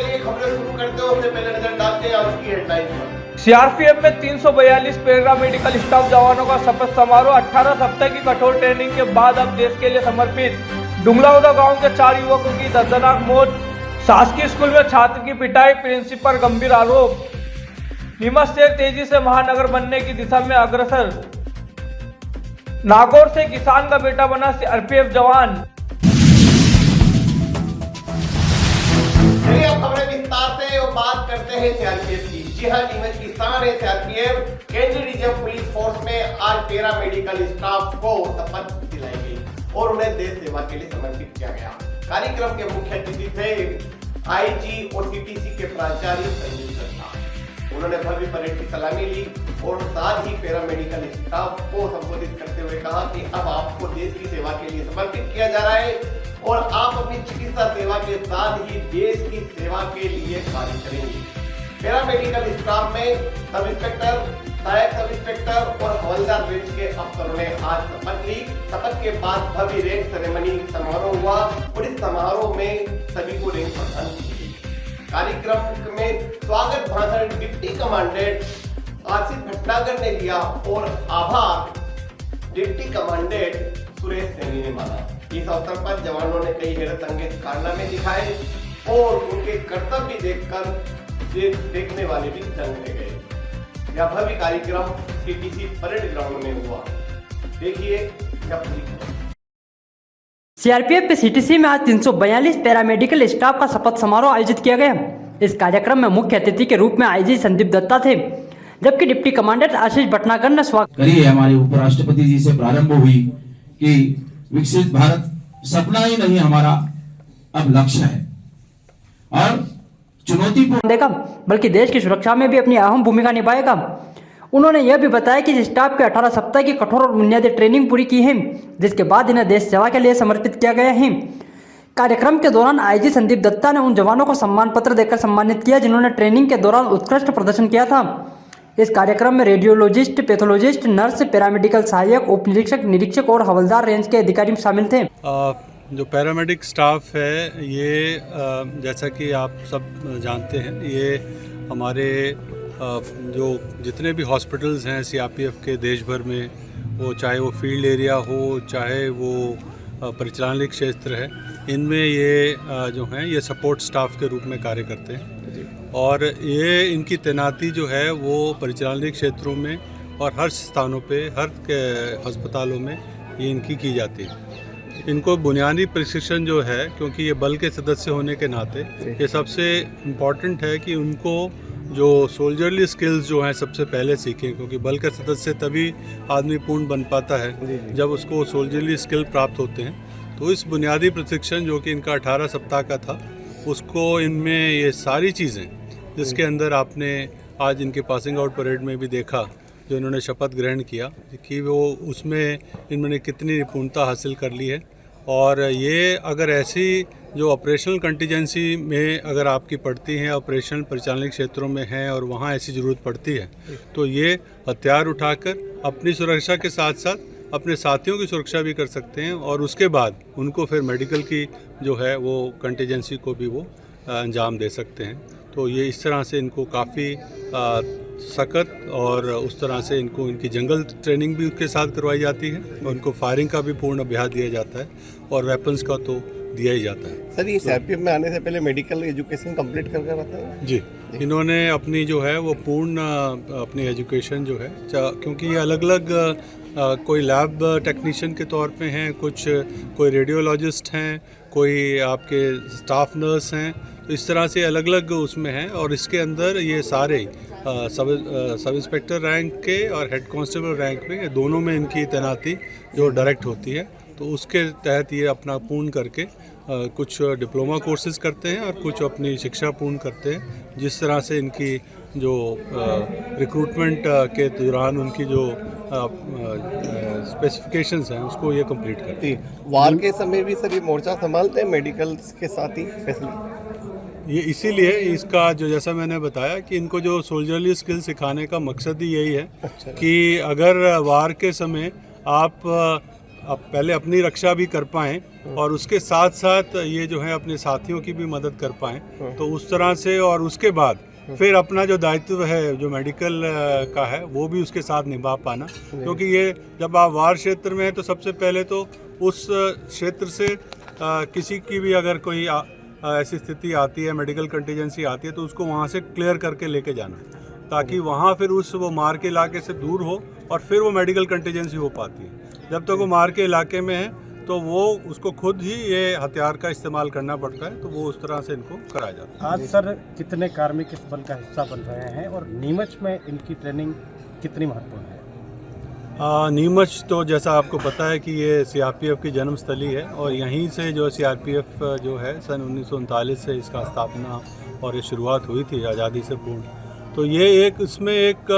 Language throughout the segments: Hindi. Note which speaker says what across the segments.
Speaker 1: चलिए खबरें शुरू करते हैं, उससे पहले नजर डालते हैं आज की हेडलाइन पर।
Speaker 2: सीआरपीएफ में 342 पैरामेडिकल स्टाफ जवानों का शपथ समारोह। 18 सप्ताह की कठोर ट्रेनिंग के बाद अब देश के लिए समर्पित। डुंगलाउदा गांव के 4 युवकों की दर्दनाक मौत। शासकीय स्कूल में छात्र की पिटाई, प्रिंसिपल गंभीर आरोप। नीमच शहर तेजी से महानगर बनने की दिशा में अग्रसर। नागौर से किसान का बेटा बना सीआरपीएफ जवान।
Speaker 1: चलिए अब खबरें विस्तार से और बात करते हैं सीआरपीएफ की। जी हाँ, नीमच की शान है सीआरपीएफ। केंद्रीय रिजर्व पुलिस फोर्स में आज पैरा मेडिकल स्टाफ को शपथ दिलाई गई और उन्हें देश सेवा के लिए समर्पित किया गया। कार्यक्रम के मुख्य अतिथि थे आईजी और सीटीसी के प्राचार्य संजीव दत्ता। उन्होंने भव्य परेड की सलामी ली और साथ ही पैरा मेडिकल स्टाफ को संबोधित करते हुए कहा कि अब आपको देश की सेवा के लिए समर्पित किया जा रहा है और आप अपनी चिकित्सा सेवा के साथ ही देश की सेवा के लिए कार्य करेंगे। पैरा मेडिकल स्टाफ में सब इंस्पेक्टर, सहायक सब इंस्पेक्टर और हवलदार रेंज के अफसरों ने आज शपथ ली। शपथ के बाद भव्य रैंक सेरेमनी समारोह हुआ और इस समारोह में सभी को रैंक प्रदान की गई। कार्यक्रम में स्वागत भाषण डिप्टी कमांडेंट आशीष भटनागर ने दिया और आभार डिप्टी कमांडेंट सुरेश सैनी ने माना। इस अवसर पर जवानों ने कई हैरत अंगेज कारनामे दिखाए और उनके कर्तव्य देखने वाले भी दंग रह गए। यह भव्य कार्यक्रम सीटीसी परेड ग्राउंड में हुआ। देखिए यह पूरी खबर।
Speaker 3: सीआरपीएफ के सीटीसी में आज 342 पैरामेडिकल स्टाफ का शपथ समारोह आयोजित किया गया। इस कार्यक्रम में मुख्य अतिथि के रूप में आईजी संदीप दत्ता थे, जबकि डिप्टी कमांडेंट आशीष भटनागर ने स्वागत
Speaker 4: करिए। हमारे उपराष्ट्रपति जी से प्रारंभ हुई कि विकसित भारत सपना ही नहीं हमारा अब लक्ष्य है और चुनौतीपूर्ण
Speaker 3: देगा, बल्कि देश की सुरक्षा में भी अपनी अहम भूमिका निभाएगा। उन्होंने यह भी बताया कि स्टाफ के 18 सप्ताह की कठोर और बुनियादी ट्रेनिंग पूरी की है, जिसके बाद इन्हें देश सेवा के लिए समर्पित किया गया है। कार्यक्रम के दौरान आईजी संदीप दत्ता ने उन जवानों को सम्मान पत्र देकर सम्मानित किया जिन्होंने ट्रेनिंग के दौरान उत्कृष्ट प्रदर्शन किया था। इस कार्यक्रम में रेडियोलॉजिस्ट, पैथोलॉजिस्ट, नर्स, पैरामेडिकल सहायक, उप निरीक्षक, निरीक्षक और हवलदार रेंज के अधिकारी शामिल थे।
Speaker 5: जो पैरामेडिक स्टाफ है ये जैसा कि आप सब जानते हैं, ये हमारे जो जितने भी हॉस्पिटल्स हैं सीआरपीएफ के देश भर में, वो चाहे वो फील्ड एरिया हो, चाहे वो परिचालनिक क्षेत्र है, इनमें ये जो हैं ये सपोर्ट स्टाफ के रूप में कार्य करते हैं। और ये इनकी तैनाती जो है वो परिचालनिक क्षेत्रों में और हर स्थानों पे, हर अस्पतालों में ये इनकी की जाती है। इनको बुनियादी प्रशिक्षण जो है, क्योंकि ये बल के सदस्य होने के नाते ये सबसे इम्पॉर्टेंट है कि उनको जो सोल्जरली स्किल्स जो हैं सबसे पहले सीखें, क्योंकि बल का सदस्य तभी आदमी पूर्ण बन पाता है जब उसको सोल्जरली स्किल प्राप्त होते हैं। तो इस बुनियादी प्रशिक्षण जो कि इनका 18 सप्ताह का था, उसको इनमें ये सारी चीज़ें जिसके अंदर आपने आज इनके पासिंग आउट परेड में भी देखा, जो इन्होंने शपथ ग्रहण किया कि वो उसमें इन्होंने कितनी निपुणता हासिल कर ली है। और ये अगर ऐसी जो ऑपरेशनल कंटीजेंसी में अगर आपकी पड़ती हैं, ऑपरेशनल परिचालनिक क्षेत्रों में हैं और वहाँ ऐसी ज़रूरत पड़ती है, तो ये हथियार उठाकर अपनी सुरक्षा के साथ साथ अपने साथियों की सुरक्षा भी कर सकते हैं और उसके बाद उनको फिर मेडिकल की जो है वो कंटीजेंसी को भी वो अंजाम दे सकते हैं। तो ये इस तरह से इनको काफ़ी सख्त और उस तरह से इनको इनकी जंगल ट्रेनिंग भी उसके साथ करवाई जाती है और उनको फायरिंग का भी पूर्ण अभ्यास दिया जाता है और वेपन्स का तो दिया ही जाता है।
Speaker 1: सर, ये सीआरपीएफ में आने से पहले मेडिकल एजुकेशन कंप्लीट करके आता है? जी,
Speaker 5: इन्होंने अपनी जो है वो पूर्ण अपनी एजुकेशन जो है, क्योंकि ये अलग अलग कोई लैब टेक्नीशियन के तौर पे हैं, कोई रेडियोलॉजिस्ट हैं, कोई आपके स्टाफ नर्स हैं, तो इस तरह से अलग अलग उसमें हैं। और इसके अंदर ये सारे सब इंस्पेक्टर रैंक के और हेड कांस्टेबल रैंक में, दोनों में इनकी तैनाती जो डायरेक्ट होती है, तो उसके तहत ये अपना पूर्ण करके कुछ डिप्लोमा कोर्सेज करते हैं और कुछ अपनी शिक्षा पूर्ण करते हैं। जिस तरह से इनकी जो रिक्रूटमेंट के दौरान उनकी जो स्पेसिफिकेशंस हैं उसको ये कंप्लीट करते हैं।
Speaker 1: वार के समय भी सर ये मोर्चा संभालते हैं मेडिकल के साथ ही स्पेशली?
Speaker 5: ये इसीलिए इसका जो जैसा मैंने बताया कि इनको जो सोल्जरली स्किल सिखाने का मकसद ही यही है कि अगर वार के समय आप अब पहले अपनी रक्षा भी कर पाएँ और उसके साथ साथ ये जो है अपने साथियों की भी मदद कर पाएँ, तो उस तरह से, और उसके बाद फिर अपना जो दायित्व है जो मेडिकल का है वो भी उसके साथ निभा पाना, क्योंकि ये जब आप वार क्षेत्र में हैं तो सबसे पहले तो उस क्षेत्र से किसी की भी अगर कोई ऐसी स्थिति आती है, मेडिकल कंटीजेंसी आती है, तो उसको वहाँ से क्लियर करके लेके जाना, ताकि वहाँ फिर वो मार के इलाके से दूर हो और फिर वो मेडिकल कंटीजेंसी हो पाती है। जब तक वो मार के इलाके में है तो वो उसको खुद ही ये हथियार का इस्तेमाल करना पड़ता है, तो वो उस तरह से इनको कराया जाता है।
Speaker 6: आज सर कितने कार्मिक इस बल का हिस्सा बन रहे हैं और नीमच में इनकी ट्रेनिंग कितनी महत्वपूर्ण है?
Speaker 5: नीमच तो जैसा आपको पता है कि ये सीआरपीएफ की जन्मस्थली है और यहीं से जो सीआरपीएफ जो है सन 1939 से इसका स्थापना और ये शुरुआत हुई थी आज़ादी से पूर्ण। तो ये एक इसमें एक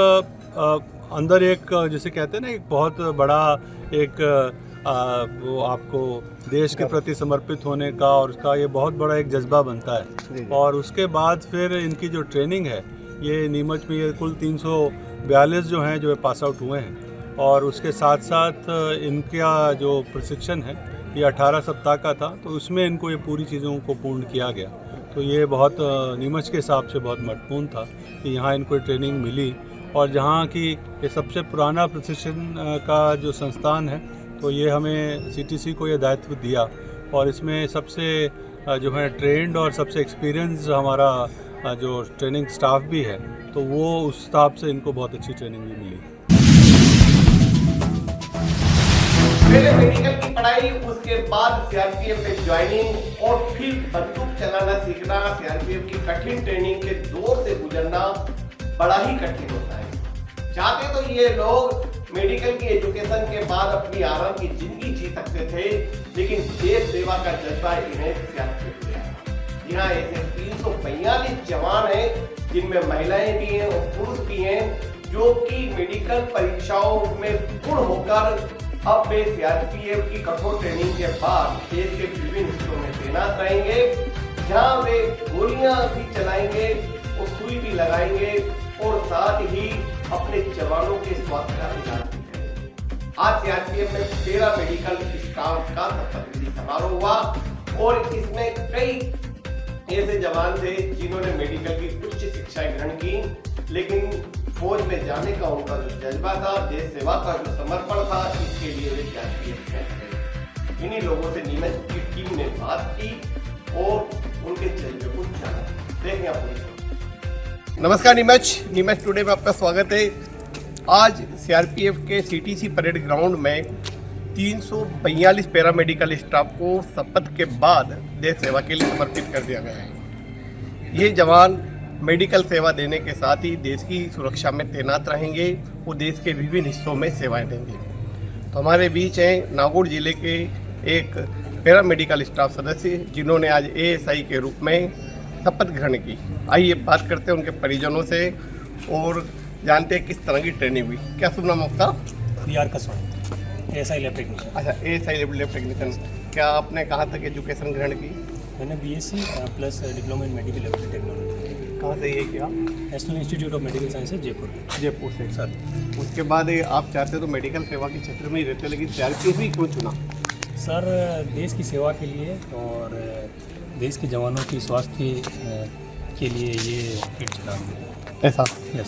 Speaker 5: अंदर एक जिसे कहते हैं ना, एक बहुत बड़ा एक वो आपको देश के प्रति समर्पित होने का और उसका ये बहुत बड़ा एक जज्बा बनता है। और उसके बाद फिर इनकी जो ट्रेनिंग है ये नीमच में ये कुल 342 जो हैं जो पास आउट हुए हैं, और उसके साथ साथ इनका जो प्रशिक्षण है ये 18 सप्ताह का था, तो उसमें इनको ये पूरी चीज़ों को पूर्ण किया गया। तो ये बहुत नीमच के हिसाब से बहुत महत्वपूर्ण था कि यहाँ इनको ट्रेनिंग मिली, और जहाँ की ये सबसे पुराना प्रशिक्षण का जो संस्थान है, तो ये हमें सीटीसी को ये दायित्व दिया, और इसमें सबसे जो है ट्रेंड और सबसे एक्सपीरियंस हमारा जो ट्रेनिंग स्टाफ भी है, तो वो उस हिसाब से इनको बहुत अच्छी ट्रेनिंग भी मिली।
Speaker 1: पहले मेडिकल की पढ़ाई, उसके बाद सीआरपीएफ में ज्वाइनिंग और फिर बंदूक चलाना सीखना, सीआरपीएफ की कठिन ट्रेनिंग के दौर से गुजरना बड़ा ही कठिन होता है। चाहते तो ये लोग मेडिकल की एजुकेशन के बाद अपनी आराम की जिंदगी जी सकते थे, लेकिन देश सेवा का जज्बा इन्हें सीआरपीएफ ले आया। यहाँ ऐसे 342 जवान हैं जिनमें महिलाएं भी हैं और पुरुष भी हैं, जो कि मेडिकल परीक्षाओं में पूर्ण होकर अब वे सीआरपीएफ की कठोर ट्रेनिंग के बाद देश के विभिन्न हिस्सों में तैनात रहेंगे, जहां वे गोलियां भी चलाएंगे और सुई भी लगाएंगे और साथ ही अपने जवानों के स्वास्थ्य का इलाज भी करेंगे। आज सीआरपीएफ में पैरा मेडिकल स्टाफ का शपथ विधि समारोह हुआ और इसमें कई ऐसे जवान थे जिन्होंने मेडिकल की उच्च शिक्षाएं ग्रहण की, लेकिन फौज में जाने का उनका जो जज्बा था, देश सेवा का जो समर्पण था, इसके लिए वे सीआरपीएफ में गए। इन्हीं लोगों से नीमच की टीम ने बात की और उनके जज्बे को जाना। देखें आप। नमस्कार नीमच टुडे में आपका स्वागत है। आज सीआरपीएफ के सीटीसी परेड ग्राउंड में 342 पैरामेडिकल स्टाफ को शपथ के बाद देश सेवा के लिए समर्पित कर दिया गया है। ये जवान मेडिकल सेवा देने के साथ ही देश की सुरक्षा में तैनात रहेंगे, वो देश के विभिन्न हिस्सों में सेवाएं देंगे। तो हमारे बीच हैं नागौर जिले के एक पैरामेडिकल स्टाफ सदस्य जिन्होंने आज एएसआई के रूप में शपथ ग्रहण की। आइए बात करते हैं उनके परिजनों से और जानते हैं किस तरह की ट्रेनिंग हुई। क्या शुभ नाम आपका?
Speaker 7: PR Kaswan, ASI lab technician.
Speaker 1: अच्छा, एएसआई लैब टेक्नीशियन। क्या आपने कहाँ तक एजुकेशन ग्रहण की?
Speaker 7: मैंने BSc plus diploma in medical laboratory technology.
Speaker 1: कहाँ से ये किया?
Speaker 7: National institute of medical sciences Jaipur
Speaker 1: से। सर, उसके बाद आप चाहते तो मेडिकल सेवा के क्षेत्र में ही रहते, लेकिन सीआरपीएफ ही क्यों चुना?
Speaker 7: सर, देश की सेवा के लिए और देश के जवानों की स्वास्थ्य के लिए ये फिट चुना
Speaker 1: ऐसा।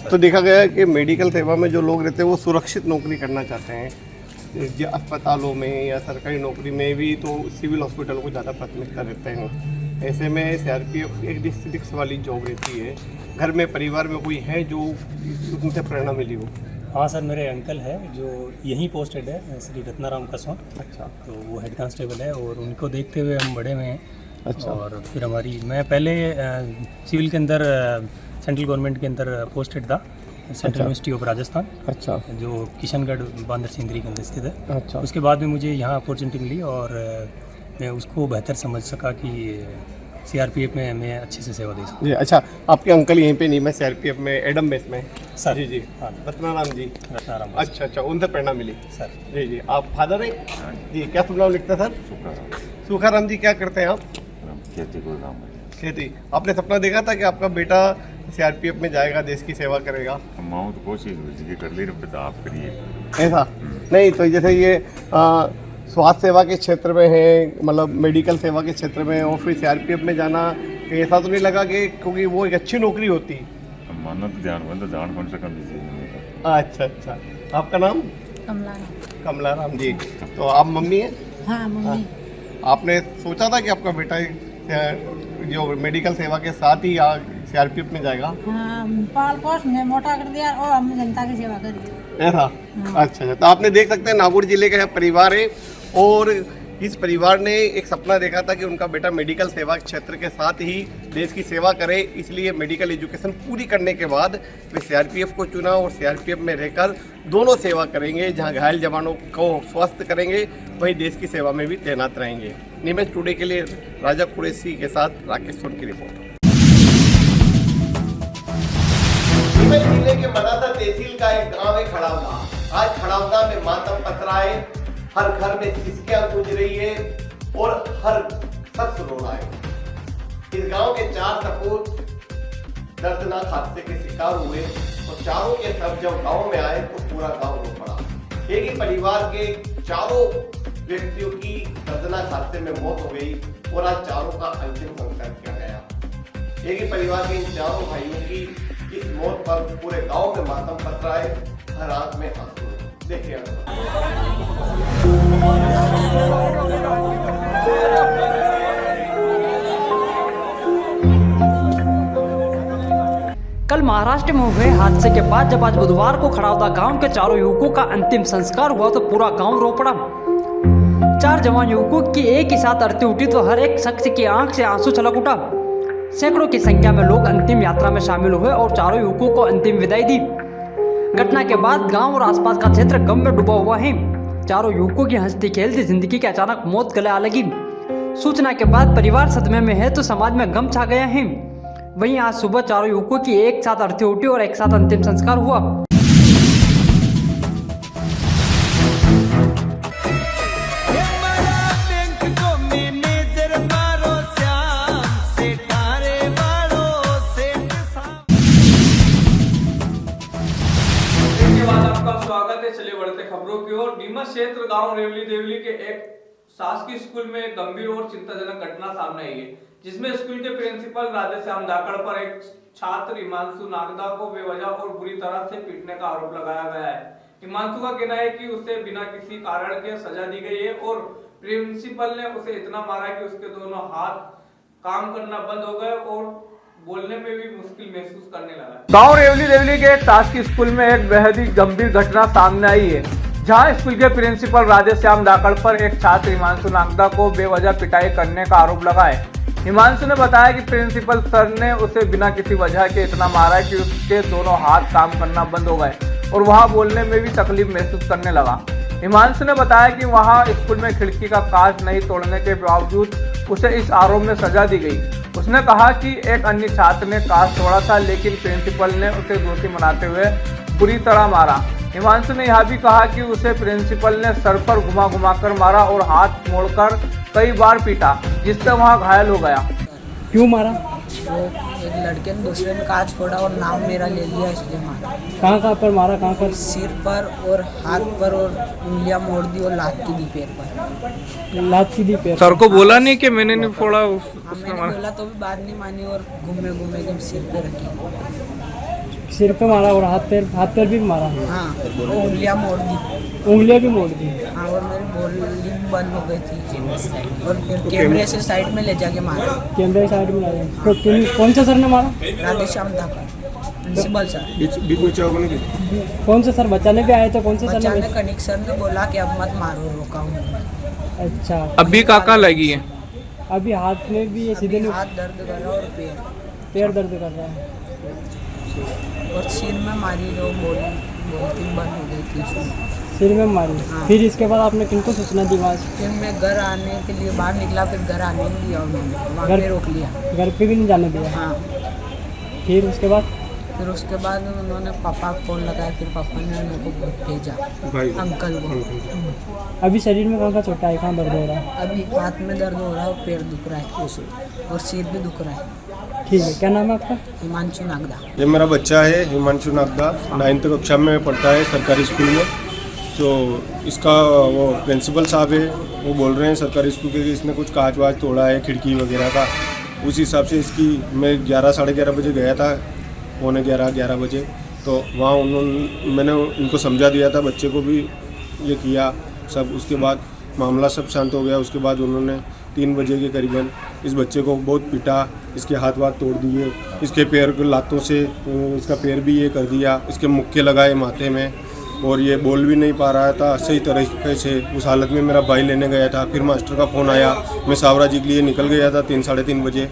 Speaker 1: तो देखा गया है कि मेडिकल सेवा में जो लोग रहते हैं वो सुरक्षित नौकरी करना चाहते हैं, अस्पतालों में या सरकारी नौकरी में भी तो सिविल हॉस्पिटलों को ज़्यादा प्राथमिकता देते हैं। ऐसे में सीआरपीएफ एक रिस्क वाली जॉब रहती है। घर में परिवार में कोई है जो उनसे प्रेरणा मिली हो?
Speaker 7: हाँ सर, मेरे अंकल है जो यहीं पोस्टेड है, श्री रत्नाराम कसवान।
Speaker 1: अच्छा।
Speaker 7: तो वो हेड कांस्टेबल है और उनको देखते हुए हम बड़े हुए हैं।
Speaker 1: अच्छा।
Speaker 7: और फिर मैं पहले सिविल के अंदर सेंट्रल गवर्नमेंट के अंदर पोस्टेड था, सेंट्रल यूनिवर्सिटी ऑफ राजस्थान।
Speaker 1: अच्छा।
Speaker 7: जो किशनगढ़ बांदर सिंदरी के अंदर स्थित है।
Speaker 1: अच्छा।
Speaker 7: उसके बाद में मुझे यहाँ अपॉर्चुनिटी मिली और मैं उसको बेहतर समझ सका कि सीआरपीएफ में मैं अच्छे से सेवा दे सकूँ।
Speaker 1: जी। अच्छा, आपके अंकल यहीं पे नहीं, मैं सीआरपीएफ में एडम बेस में।
Speaker 7: सर
Speaker 1: जी जी।
Speaker 7: हाँ,
Speaker 1: रत्नाराम जी।
Speaker 7: रत्नाराम।
Speaker 1: अच्छा अच्छा, उनसे प्रेरणा मिली।
Speaker 7: सर
Speaker 1: जी जी। आप फादर हैं? जी। क्या शुभ नाम लिखते हैं सर? सुखाराम जी। क्या करते हैं आप?
Speaker 8: खेती को काम
Speaker 1: खेती। आपने सपना देखा था कि आपका बेटा सीआरपीएफ में जाएगा, देश की सेवा करेगा?
Speaker 8: माँ तो कोशिश कर ली, आप करिए।
Speaker 1: ऐसा नहीं, तो जैसे ये स्वास्थ्य सेवा के क्षेत्र में है, मतलब मेडिकल सेवा के क्षेत्र में, और फिर सीआरपीएफ में जाना कहीं ऐसा तो नहीं लगा कि क्योंकि वो एक अच्छी नौकरी होती?
Speaker 8: मानना तो ध्यान में तो जान कौन सा कर दीजिए।
Speaker 1: अच्छा अच्छा, आपका नाम? कमला राम जी। तो आप मम्मी हैं?
Speaker 9: हाँ मम्मी।
Speaker 1: आपने सोचा था कि आपका बेटा जो मेडिकल सेवा के साथ ही सीआरपीएफ में जाएगा?
Speaker 9: हाँ, पाल पोस ने मोटा कर दिया और हमने जनता की सेवा करी।
Speaker 1: ऐसा? अच्छा अच्छा। तो आपने देख सकते हैं नागौर जिले का यह परिवार है, और इस परिवार ने एक सपना देखा था कि उनका बेटा मेडिकल सेवा क्षेत्र के साथ ही देश की सेवा करे, इसलिए मेडिकल एजुकेशन पूरी करने के बाद वे सीआरपीएफ को चुना, और सीआरपीएफ में रहकर दोनों सेवा करेंगे, जहां घायल जवानों को स्वस्थ करेंगे वहीं देश की सेवा में भी तैनात रहेंगे। नीमच टुडे के लिए राजा कुरैशी के साथ राकेश सोन की रिपोर्ट। नीमच जिले के मनासा तहसील का एक गांव है खड़ावदा। आज खड़ावदा में मातम पथराए, हर घर में सिसकियां गूंज रही है और हर शख्स रो रहा है। इस गांव के 4 सपूत दर्दनाक हादसे के शिकार हुए, और चारों के सब जब गांव में आए तो पूरा गांव रो पड़ा। एक ही परिवार के चारों व्यक्तियों की दर्दनाक हादसे में मौत हो गई, और आज चारों का अंतिम संस्कार किया गया। एक ही परिवार के इन चारों भाइयों की इस मौत पर पूरे गांव में मातम पथरा है, हर आंख में आंसू। देखिए
Speaker 3: कल महाराष्ट्र में हुए हादसे के बाद जब आज बुधवार को खड़ावदा गांव के चारों युवकों का अंतिम संस्कार हुआ तो पूरा गांव रो पड़ा। 4 जवान युवकों की एक ही साथ आरती उठी तो हर एक शख्स की आंख से आंसू छलक उठा। सैकड़ों की संख्या में लोग अंतिम यात्रा में शामिल हुए और चारों युवकों को अंतिम विदाई दी। घटना के बाद गांव और आसपास का क्षेत्र गम में डूबा हुआ है। चारों युवकों की हंसती खेलती जिंदगी की अचानक मौत गले आ लगी। सूचना के बाद परिवार सदमे में है तो समाज में गम छा गया है। वहीं आज सुबह चारों युवकों की एक साथ अर्थी उठी और एक साथ अंतिम संस्कार हुआ।
Speaker 2: स्वागत है। चलिए बढ़ते खबरों की ओर। नीमच क्षेत्र गांव रेवली देवली के एक शासकीय स्कूल में एक गंभीर और चिंताजनक घटना सामने आई है, जिसमें स्कूल के प्रिंसिपल राधेश्याम धाकड़ पर एक छात्र हिमांशु नागदा को बेवजह और बुरी तरह से पीटने का आरोप लगाया गया है। हिमांशु का कहना है कि उसे बिना किसी कारण के सजा दी गई है और प्रिंसिपल ने उसे इतना मारा कि उसके दोनों हाथ काम करना बंद हो गए और बोलने में भी मुश्किल महसूस करने लगा। गांव रेवली देवली के एक शासकीय स्कूल में एक बेहद ही गंभीर घटना सामने आई है, जहां स्कूल के प्रिंसिपल राधेश्याम धाकड़ पर एक छात्र हिमांशु नागदा को बेवजह पिटाई करने का आरोप लगा है। हिमांशु ने बताया कि प्रिंसिपल सर ने उसे बिना किसी वजह के इतना मारा कि उसके दोनों हाथ काम करना बंद हो गए और वह बोलने में भी तकलीफ महसूस करने लगा। हिमांशु ने बताया कि वहां स्कूल में खिड़की का कांच नहीं तोड़ने के बावजूद उसे इस आरोप में सजा दी गई। उसने कहा कि एक अन्य छात्र ने कांच तोड़ा था, लेकिन प्रिंसिपल ने उसे दोषी मनाते हुए बुरी तरह मारा। हिमांशु ने यह भी कहा कि उसे प्रिंसिपल ने सर पर घुमा घुमाकर मारा और हाथ मोड़कर कई बार पीटा, जिससे वह घायल हो गया।
Speaker 3: क्यों मारा?
Speaker 9: वो एक लड़के ने दूसरे ने कांच फोड़ा और नाम मेरा ले लिया, इसलिए मारा।
Speaker 3: कहाँ पर मारा? कहाँ पर?
Speaker 9: सिर पर और हाथ पर, और उंगलियां मोड़ दी और लात की दी पैर पर।
Speaker 3: लात सीधी पैर।
Speaker 2: सर को बोला नहीं कि मैंने नहीं फोड़ा?
Speaker 9: मैंने बोला तो भी बात नहीं मानी और घूमे घूमे के सिर पे रखी।
Speaker 3: सिर पे मारा और हाथ पैर भी मारा?
Speaker 9: हाँ, उंगलियां मोड़ दी।
Speaker 3: उंगलियां भी मोड़ दी?
Speaker 9: हाँ, और मेरी बोली बंद हो गई थी और फिर कैमरे से साइड में ले जाके मारा।
Speaker 3: कैमरे साइड में लाया? तो कौन सा सर ने मारा?
Speaker 9: राधेश्याम धाकड़, प्रिंसिपल सर।
Speaker 3: कौन से सर बचाने भी आए थे? कौन से सर ने?
Speaker 9: बचाने कनिक सर ने बोला कि अब मत मारो, रोका हूँ।
Speaker 3: अच्छा,
Speaker 2: अभी काका लगी है?
Speaker 3: अभी हाथ में भी सीधे
Speaker 9: हाथ दर्द कर रहा और
Speaker 3: पैर दर्द कर रहा है
Speaker 9: और सिर में मारी, जो बोलती बंद हो गई थी।
Speaker 3: सिर में मारी?
Speaker 9: हाँ।
Speaker 3: फिर इसके बाद आपने किनको सूचना दी? वहाँ
Speaker 9: फिर मैं घर आने के लिए बाहर निकला, फिर घर आने नहीं दिया उन्होंने, वहाँ पे रोक लिया।
Speaker 3: घर पे भी नहीं जाने दिया?
Speaker 9: हाँ।
Speaker 3: फिर उसके बाद
Speaker 9: उन्होंने पापा को फोन लगाया, फिर पापा ने मेरे को भेजा अंकल को।
Speaker 3: अभी शरीर में कहाँ चोट है? कहाँ दर्द हो रहा है?
Speaker 9: अभी हाथ में दर्द हो रहा है और पैर दुख रहा है और सिर भी दुख रहा है।
Speaker 3: ठीक है, क्या नाम है आपका?
Speaker 9: हिमांशु नागदा।
Speaker 6: ये मेरा बच्चा है हिमांशु नागदा, 9th कक्षा में पढ़ता है सरकारी स्कूल में।
Speaker 10: तो इसका वो प्रिंसिपल साहब है, वो बोल रहे हैं सरकारी स्कूल के कि इसने कुछ कांच वाच तोड़ा है खिड़की वगैरह का। उस हिसाब से इसकी मैं 11 साढ़े 11 बजे गया था, पौने 11 बजे, तो वहाँ मैंने उनको समझा दिया था, बच्चे को भी ये किया सब। उसके बाद मामला सब शांत हो गया। उसके बाद उन्होंने 3 बजे के करीबन इस बच्चे को बहुत पीटा, इसके हाथ वाथ तोड़ दिए, इसके पैर को लातों से इसका पैर भी ये कर दिया, इसके मुक्के लगाए माथे में, और ये बोल भी नहीं पा रहा था सही तरीके से। उस हालत में मेरा भाई लेने गया था, फिर मास्टर का फ़ोन आया, मैं सावरा जी के लिए निकल गया था 3 साढ़े 3 बजे।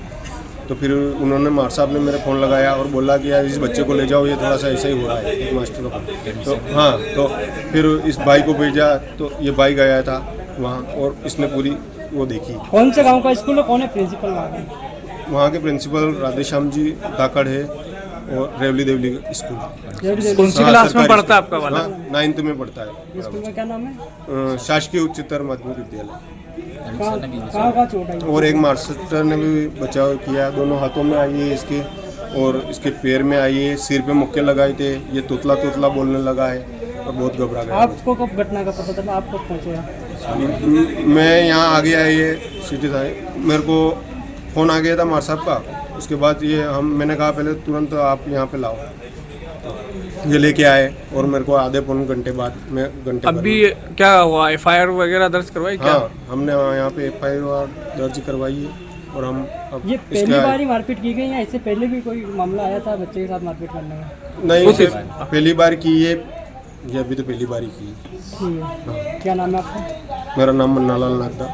Speaker 10: तो फिर उन्होंने मार साहब ने मेरे फ़ोन लगाया और बोला कि यार इस बच्चे को ले जाओ, ये थोड़ा सा ऐसा ही हो रहा है मास्टर का। तो हाँ, तो फिर इस भाई को भेजा, तो ये भाई गया था वहाँ और इसने पूरी वो देखी।
Speaker 3: कौन से गांव का स्कूल है, कौन है प्रिंसिपल
Speaker 10: वहाँ के प्रिंसिपल राधेश्याम जी धाकड़ है, और रेवली देवली स्कूल।
Speaker 2: कौन सी क्लास में पढ़ता है आपका वाला?
Speaker 10: 9th में पढ़ता है।
Speaker 3: स्कूल का क्या नाम है?
Speaker 10: शासकीय उच्चतर माध्यमिक विद्यालय।
Speaker 3: कहाँ चोट आई?
Speaker 10: और एक मास्टर ने भी बचाव किया, दोनों हाथों में आई है इसके, और इसके पैर में आई है, सिर पे मुक्के लगाए थे, ये तुतला तुतला बोलने लगा है और बहुत घबरा गया।
Speaker 3: आपको कब घटना का पता चला, आप कब पहुँचे?
Speaker 10: मैं यहाँ आ गया, ये सिटी था, मेरे को फ़ोन आ गया था मार साहब का। उसके बाद मैंने कहा पहले तुरंत आप यहाँ पे लाओ, ये लेके आए, और मेरे को आधे पौने घंटे बाद
Speaker 2: अभी क्या हुआ, FIR वगैरह दर्ज करवाई क्या?
Speaker 10: हाँ, हमने यहाँ पे FIR दर्ज करवाई है, और हम अब
Speaker 3: ये पहली बार ही मारपीट की गई या इससे पहले भी कोई मामला आया था बच्चे के साथ मारपीट करने का?
Speaker 10: नहीं, पहली बार की है ये, अभी तो पहली बार ही की है।
Speaker 3: हाँ। क्या नाम है आपका?
Speaker 10: मेरा नाम मन्नालाल नागदा।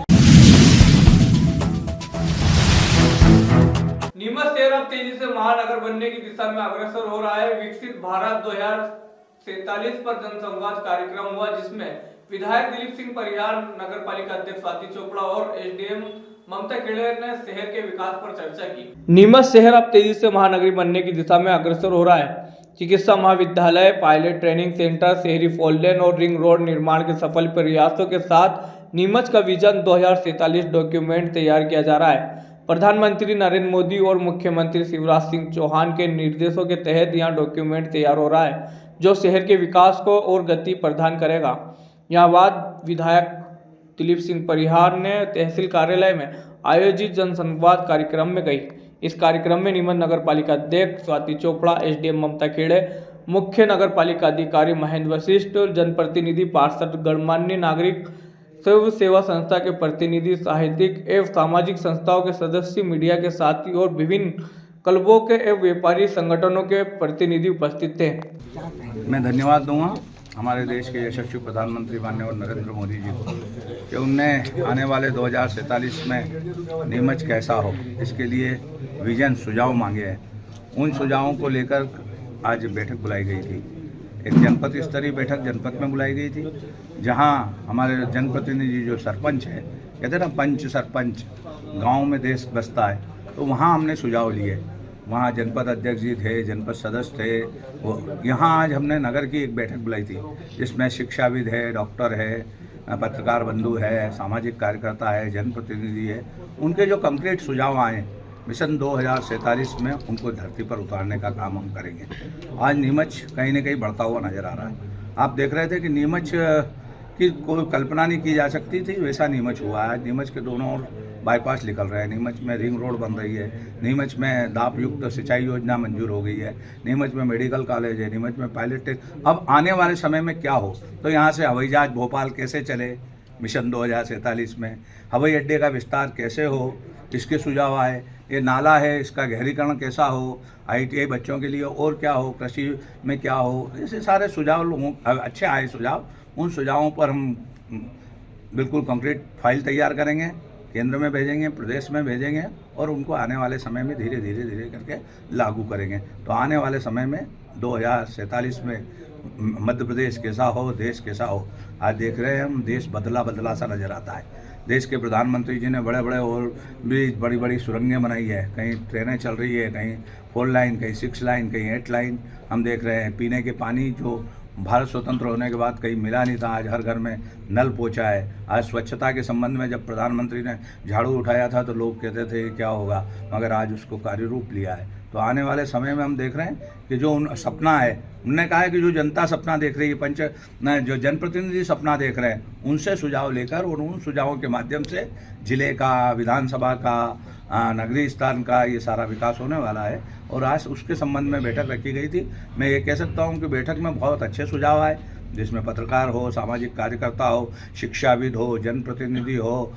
Speaker 2: नीमच शहर अब तेजी से महानगर बनने की दिशा में अग्रसर हो रहा है। विकसित भारत 2047 पर जनसंवाद कार्यक्रम हुआ, जिसमें विधायक दिलीप सिंह परिहार, नगर पालिका अध्यक्ष स्वाति चोपड़ा और SDM ममता खेड़े ने शहर के विकास पर चर्चा की। नीमच शहर अब तेजी से महानगरी बनने की दिशा में अग्रसर हो रहा है। चिकित्सा महाविद्यालय, पायलट ट्रेनिंग सेंटर, शहरी फोर लेन और रिंग रोड निर्माण के सफल प्रयासों के साथ नीमच का विजन 2047 डॉक्यूमेंट तैयार किया जा रहा है। प्रधानमंत्री नरेंद्र मोदी और मुख्यमंत्री शिवराज सिंह चौहान के निर्देशों के तहत यहां डॉक्यूमेंट तैयार हो रहा है, जो शहर के विकास को और गति प्रदान करेगा। यहां बात विधायक दिलीप सिंह परिहार ने तहसील कार्यालय में आयोजित जनसंवाद कार्यक्रम में कही। इस कार्यक्रम में नीमच नगर पालिका अध्यक्ष स्वाति चोपड़ा, SDM ममता खेड़े, मुख्य नगर पालिका अधिकारी महेंद्र वशिष्ठ, जनप्रतिनिधि, पार्षद, गणमान्य नागरिक, सर्व सेवा संस्था के प्रतिनिधि, साहित्यिक एवं सामाजिक संस्थाओं के सदस्य, मीडिया के साथी और विभिन्न क्लबों के एवं व्यापारी संगठनों के प्रतिनिधि उपस्थित थे।
Speaker 11: मैं धन्यवाद दूंगा हमारे देश के यशस्वी प्रधानमंत्री माननीय नरेंद्र मोदी जी को कि उनने आने वाले 2047 में नीमच कैसा हो, इसके लिए विजन सुझाव मांगे हैं। उन सुझावों को लेकर आज बैठक बुलाई गई थी। एक जनपद स्तरीय बैठक जनपद में बुलाई गई थी, जहां हमारे जनप्रतिनिधि जो सरपंच है, कहते हैं ना पंच सरपंच, गांव में देश बसता है, तो वहां हमने सुझाव लिए। वहाँ जनपद अध्यक्ष जी थे, जनपद सदस्य थे। वो यहाँ आज हमने नगर की एक बैठक बुलाई थी, जिसमें शिक्षाविद है, डॉक्टर है, पत्रकार बंधु है, सामाजिक कार्यकर्ता है, जनप्रतिनिधि है। उनके जो कंक्रीट सुझाव आए मिशन 2047 में, उनको धरती पर उतारने का काम हम करेंगे। आज नीमच कहीं न कहीं बढ़ता हुआ नज़र आ रहा है। आप देख रहे थे कि नीमच की कोई कल्पना नहीं की जा सकती थी, वैसा नीमच हुआ है। आज नीमच के दोनों ओर बाईपास निकल रहे हैं, नीमच में रिंग रोड बन रही है, नीमच में दाब युक्त सिंचाई योजना मंजूर हो गई है, नीमच में मेडिकल कॉलेज है, नीमच में पायलट टेस्ट। अब आने वाले समय में क्या हो, तो यहाँ से हवाई जहाज भोपाल कैसे चले मिशन 2047 में, हवाई अड्डे का विस्तार कैसे हो, इसके सुझाव आए। ये नाला है, इसका गहरीकरण कैसा हो, ITI बच्चों के लिए और क्या हो, कृषि में क्या हो, ऐसे सारे सुझाव लोगों अच्छे आए सुझाव। उन सुझावों पर हम बिल्कुल कंक्रीट फाइल तैयार करेंगे, केंद्र में भेजेंगे, प्रदेश में भेजेंगे, और उनको आने वाले समय में धीरे धीरे करके लागू करेंगे। तो आने वाले समय में 2047 में मध्य प्रदेश कैसा हो, देश कैसा हो। आज देख रहे हैं हम, देश बदला सा नज़र आता है। देश के प्रधानमंत्री जी ने बड़े बड़े और भी बड़ी बड़ी सुरंगें बनाई है, कहीं ट्रेनें चल रही है, कहीं 4 लाइन, कहीं 6 लाइन, कहीं 8 लाइन। हम देख रहे हैं पीने के पानी जो भारत स्वतंत्र होने के बाद कहीं मिला नहीं था, आज हर घर में नल पहुंचा है। आज स्वच्छता के संबंध में जब प्रधानमंत्री ने झाड़ू उठाया था तो लोग कहते थे क्या होगा, मगर आज उसको कार्य रूप लिया है। तो आने वाले समय में हम देख रहे हैं कि जो उन सपना है, उन्होंने कहा है कि जो जनता सपना देख रही है, जो जनप्रतिनिधि सपना देख रहे हैं, उनसे सुझाव लेकर और उन सुझावों के माध्यम से जिले का, विधानसभा का, नगरीय स्थान का ये सारा विकास होने वाला है। और आज उसके संबंध में बैठक रखी गई थी। मैं ये कह सकता हूँ कि बैठक में बहुत अच्छे सुझाव आए, जिसमें पत्रकार हो, सामाजिक कार्यकर्ता हो, शिक्षाविद हो, जनप्रतिनिधि हो,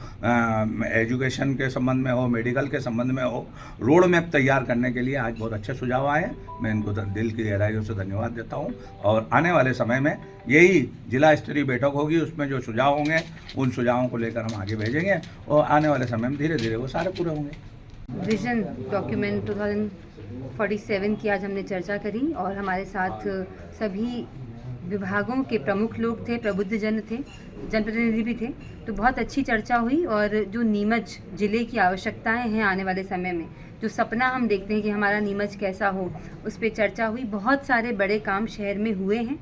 Speaker 11: एजुकेशन के संबंध में हो, मेडिकल के संबंध में हो, रोड मैप तैयार करने के लिए आज बहुत अच्छे सुझाव आए हैं। मैं इनको दिल की गहराइयों से धन्यवाद देता हूं। और आने वाले समय में यही जिला स्तरीय बैठक होगी, उसमें जो सुझाव होंगे उन सुझावों को लेकर हम आगे भेजेंगे और आने वाले समय में धीरे धीरे वो सारे पूरे होंगे।
Speaker 9: विजन डॉक्यूमेंट 2047 की आज हमने चर्चा करी और हमारे साथ सभी विभागों के प्रमुख लोग थे, प्रबुद्ध जन थे, जनप्रतिनिधि भी थे। तो बहुत अच्छी चर्चा हुई और जो नीमच जिले की आवश्यकताएं हैं आने वाले समय में, जो सपना हम देखते हैं कि हमारा नीमच कैसा हो, उस पर चर्चा हुई। बहुत सारे बड़े काम शहर में हुए हैं,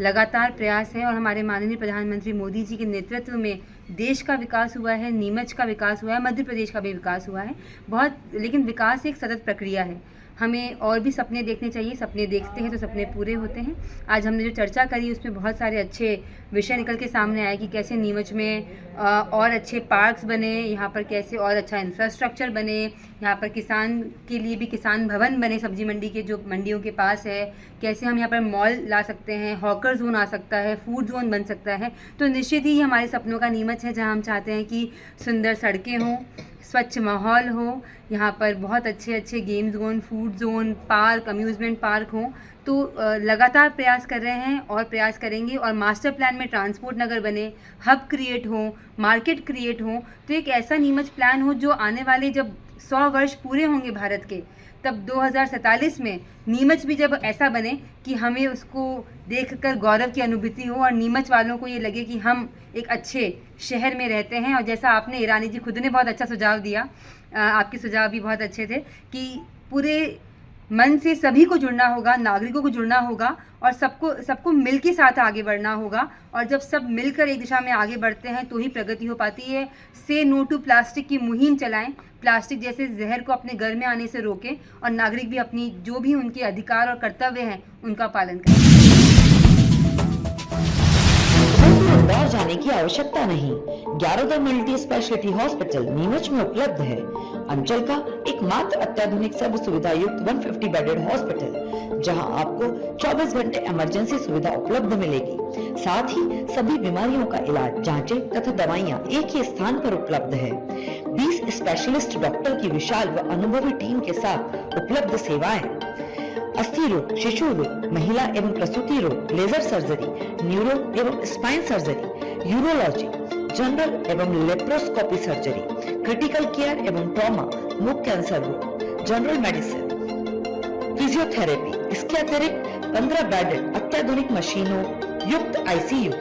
Speaker 9: लगातार प्रयास है और हमारे माननीय प्रधानमंत्री मोदी जी के नेतृत्व में देश का विकास हुआ है, नीमच का विकास हुआ है, मध्य प्रदेश का भी विकास हुआ है बहुत। लेकिन विकास एक सतत प्रक्रिया है, हमें और भी सपने देखने चाहिए। सपने देखते हैं तो सपने पूरे होते हैं। आज हमने जो चर्चा करी उसमें बहुत सारे अच्छे विषय निकल के सामने आए कि कैसे नीमच में और अच्छे पार्क्स बने, यहाँ पर कैसे और अच्छा इंफ्रास्ट्रक्चर बने, यहाँ पर किसान के लिए भी किसान भवन बने सब्जी मंडी के, जो मंडियों के पास है, कैसे हम यहाँ पर मॉल ला सकते हैं, हॉकर जोन आ सकता है, फूड जोन बन सकता है। तो निश्चित ही हमारे सपनों का नीमच है, जहाँ हम चाहते हैं कि सुंदर सड़कें हों, स्वच्छ माहौल हो, यहाँ पर बहुत अच्छे अच्छे game zone, food zone, park, amusement park हों। तो लगातार प्रयास कर रहे हैं और प्रयास करेंगे। और मास्टर प्लान में ट्रांसपोर्ट नगर बने, हब क्रिएट हो, मार्केट क्रिएट हो, तो एक ऐसा नीमच प्लान हो जो आने वाले जब 100 वर्ष पूरे होंगे भारत के, तब 2047 में नीमच भी जब ऐसा बने कि हमें उसको देखकर गौरव की अनुभूति हो और नीमच वालों को ये लगे कि हम एक अच्छे शहर में रहते हैं। और जैसा आपने, ईरानी जी खुद ने बहुत अच्छा सुझाव दिया, आपके सुझाव भी बहुत अच्छे थे कि पूरे मन से सभी को जुड़ना होगा, नागरिकों को जुड़ना होगा और सबको मिल के साथ आगे बढ़ना होगा। और जब सब मिलकर एक दिशा में आगे बढ़ते हैं तो ही प्रगति हो पाती है। से नो टू प्लास्टिक की मुहिम चलाएं, प्लास्टिक जैसे जहर को अपने घर में आने से रोकें और नागरिक भी अपनी जो भी उनके अधिकार और कर्तव्य हैं उनका पालन करें।
Speaker 12: इंदौर जाने की आवश्यकता नहीं। 11 मल्टी स्पेशलिटी हॉस्पिटल नीमच में उपलब्ध है। अंचल का एकमात्र अत्याधुनिक सब सुविधा युक्त 150 बेडेड हॉस्पिटल, जहां आपको 24 घंटे इमरजेंसी सुविधा उपलब्ध मिलेगी। साथ ही सभी बीमारियों का इलाज, जांचें तथा दवाइयां एक ही स्थान पर उपलब्ध है। 20 स्पेशलिस्ट डॉक्टर की विशाल व अनुभवी टीम के साथ उपलब्ध सेवाएं, अस्थि रोग, शिशु रोग, महिला एवं प्रसूति रोग, लेजर सर्जरी, न्यूरो एवं स्पाइन सर्जरी, यूरोलॉजी, जनरल एवं लेप्रोस्कोपी सर्जरी, क्रिटिकल केयर एवं ट्रॉमा, मुख कैंसर रोग, जनरल मेडिसिन, फिजियोथेरेपी। इसके अतिरिक्त 15 बेडेड अत्याधुनिक मशीनों युक्त ICU,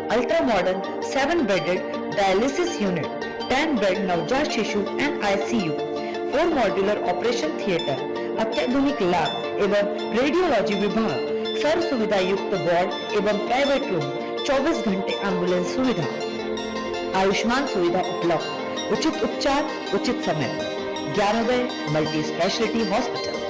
Speaker 12: ultra modern 7 bedded dialysis unit, 10 bed नवजात शिशु and ICU, 4 modular operation theatre, अत्याधुनिक लैब एवं रेडियोलॉजी विभाग, सर्व सुविधा युक्त वार्ड एवं प्राइवेट रूम, 24 घंटे एम्बुलेंस सुविधा, आयुष्मान सुविधा उपलब्ध, उचित उपचार उचित समय। 11 मल्टी स्पेशलिटी हॉस्पिटल।